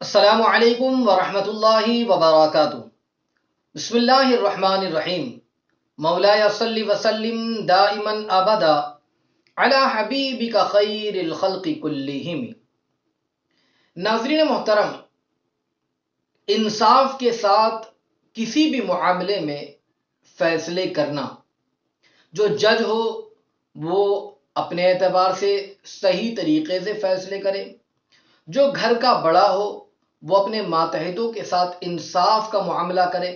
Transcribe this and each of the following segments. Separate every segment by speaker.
Speaker 1: السلام علیکم ورحمۃ اللہ وبرکاتہ۔ بسم اللہ الرحمن الرحیم۔ مولایا صلی وسلم دائما ابدا علی حبیبک خیر الخلق کلہم۔ ناظرین محترم، انصاف کے ساتھ کسی بھی معاملے میں فیصلے کرنا، جو جج ہو وہ اپنے اعتبار سے صحیح طریقے سے فیصلے کرے، جو گھر کا بڑا ہو وہ اپنے ماتحتوں کے ساتھ انصاف کا معاملہ کرے،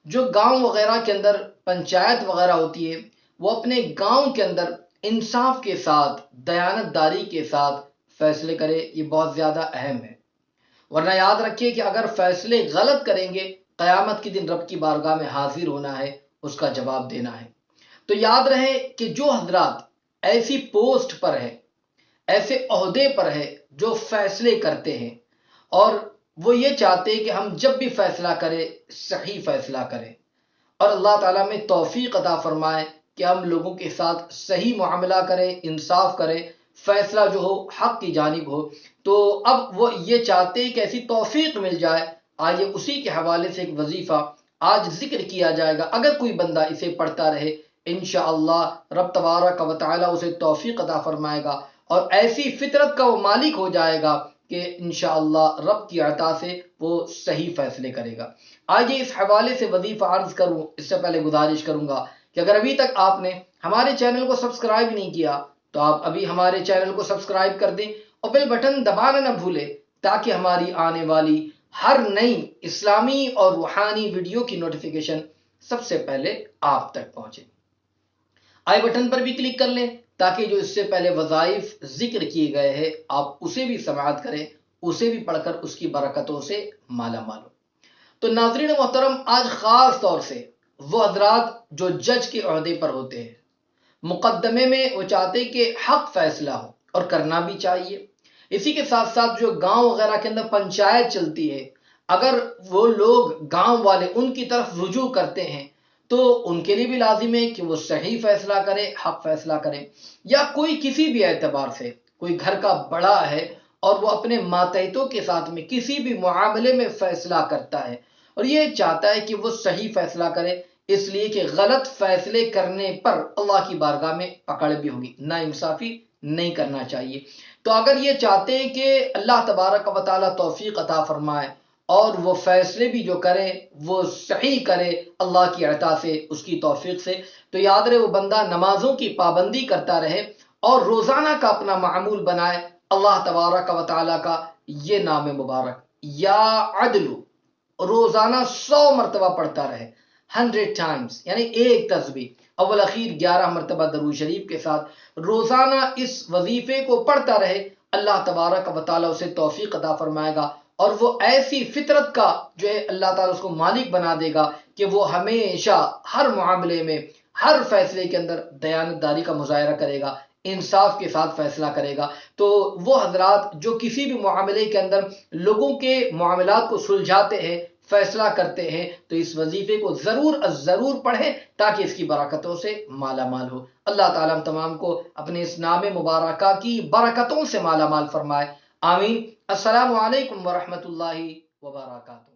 Speaker 1: جو گاؤں وغیرہ کے اندر پنچایت وغیرہ ہوتی ہے وہ اپنے گاؤں کے اندر انصاف کے ساتھ دیانت داری کے ساتھ فیصلے کرے۔ یہ بہت زیادہ اہم ہے، ورنہ یاد رکھیے کہ اگر فیصلے غلط کریں گے قیامت کے دن رب کی بارگاہ میں حاضر ہونا ہے، اس کا جواب دینا ہے۔ تو یاد رہے کہ جو حضرات ایسی پوسٹ پر ہے، ایسے عہدے پر ہے جو فیصلے کرتے ہیں اور وہ یہ چاہتے ہیں کہ ہم جب بھی فیصلہ کریں صحیح فیصلہ کریں، اور اللہ تعالیٰ میں توفیق عطا فرمائے کہ ہم لوگوں کے ساتھ صحیح معاملہ کریں، انصاف کریں، فیصلہ جو ہو حق کی جانب ہو، تو اب وہ یہ چاہتے ہیں کہ ایسی توفیق مل جائے۔ آئیے اسی کے حوالے سے ایک وظیفہ آج ذکر کیا جائے گا، اگر کوئی بندہ اسے پڑھتا رہے انشاءاللہ رب تبارک و تعالیٰ اسے توفیق عطا فرمائے گا اور ایسی فطرت کا وہ مالک ہو جائے گا کہ انشاءاللہ رب کی عطا سے وہ صحیح فیصلے کرے گا۔ آئیے اس حوالے سے وظیفہ عرض کروں، اس سے پہلے گزارش کروں گا کہ اگر ابھی تک آپ نے ہمارے چینل کو سبسکرائب نہیں کیا تو آپ ابھی ہمارے چینل کو سبسکرائب کر دیں اور بیل بٹن دبانا نہ بھولیں تاکہ ہماری آنے والی ہر نئی اسلامی اور روحانی ویڈیو کی نوٹیفیکیشن سب سے پہلے آپ تک پہنچے۔ آئی بٹن پر بھی کلک کر لیں تاکہ جو اس سے پہلے وظائف ذکر کیے گئے ہیں آپ اسے بھی سماعت کریں، اسے بھی پڑھ کر اس کی برکتوں سے مالا مال ہو۔ تو ناظرین محترم، آج خاص طور سے وہ حضرات جو جج کے عہدے پر ہوتے ہیں، مقدمے میں وہ چاہتے کہ حق فیصلہ ہو اور کرنا بھی چاہیے، اسی کے ساتھ ساتھ جو گاؤں وغیرہ کے اندر پنچایت چلتی ہے، اگر وہ لوگ گاؤں والے ان کی طرف رجوع کرتے ہیں تو ان کے لیے بھی لازم ہے کہ وہ صحیح فیصلہ کرے، حق فیصلہ کرے۔ یا کوئی کسی بھی اعتبار سے کوئی گھر کا بڑا ہے اور وہ اپنے ماتحتوں کے ساتھ میں کسی بھی معاملے میں فیصلہ کرتا ہے اور یہ چاہتا ہے کہ وہ صحیح فیصلہ کرے، اس لیے کہ غلط فیصلے کرنے پر اللہ کی بارگاہ میں پکڑ بھی ہوگی، نا انصافی نہیں کرنا چاہیے۔ تو اگر یہ چاہتے ہیں کہ اللہ تبارک و تعالیٰ توفیق عطا فرمائے اور وہ فیصلے بھی جو کرے وہ صحیح کرے اللہ کی عطا سے، اس کی توفیق سے، تو یاد رہے وہ بندہ نمازوں کی پابندی کرتا رہے اور روزانہ کا اپنا معمول بنائے اللہ تبارک و تعالیٰ کا یہ نام مبارک یا عدل روزانہ 100 مرتبہ پڑھتا رہے، 100 ٹائمز، یعنی ایک تسبیح اول اخیر 11 مرتبہ درود شریف کے ساتھ روزانہ اس وظیفے کو پڑھتا رہے، اللہ تبارک و تعالیٰ اسے توفیق عطا فرمائے گا اور وہ ایسی فطرت کا جو ہے اللہ تعالیٰ اس کو مالک بنا دے گا کہ وہ ہمیشہ ہر معاملے میں ہر فیصلے کے اندر دیانت داری کا مظاہرہ کرے گا، انصاف کے ساتھ فیصلہ کرے گا۔ تو وہ حضرات جو کسی بھی معاملے کے اندر لوگوں کے معاملات کو سلجھاتے ہیں، فیصلہ کرتے ہیں، تو اس وظیفے کو ضرور پڑھیں تاکہ اس کی برکتوں سے مالا مال ہو۔ اللہ تعالیٰ ہم تمام کو اپنے اس نام مبارکہ کی برکتوں سے مالا مال فرمائے، آمین۔ السلام علیکم ورحمۃ اللہ وبرکاتہ۔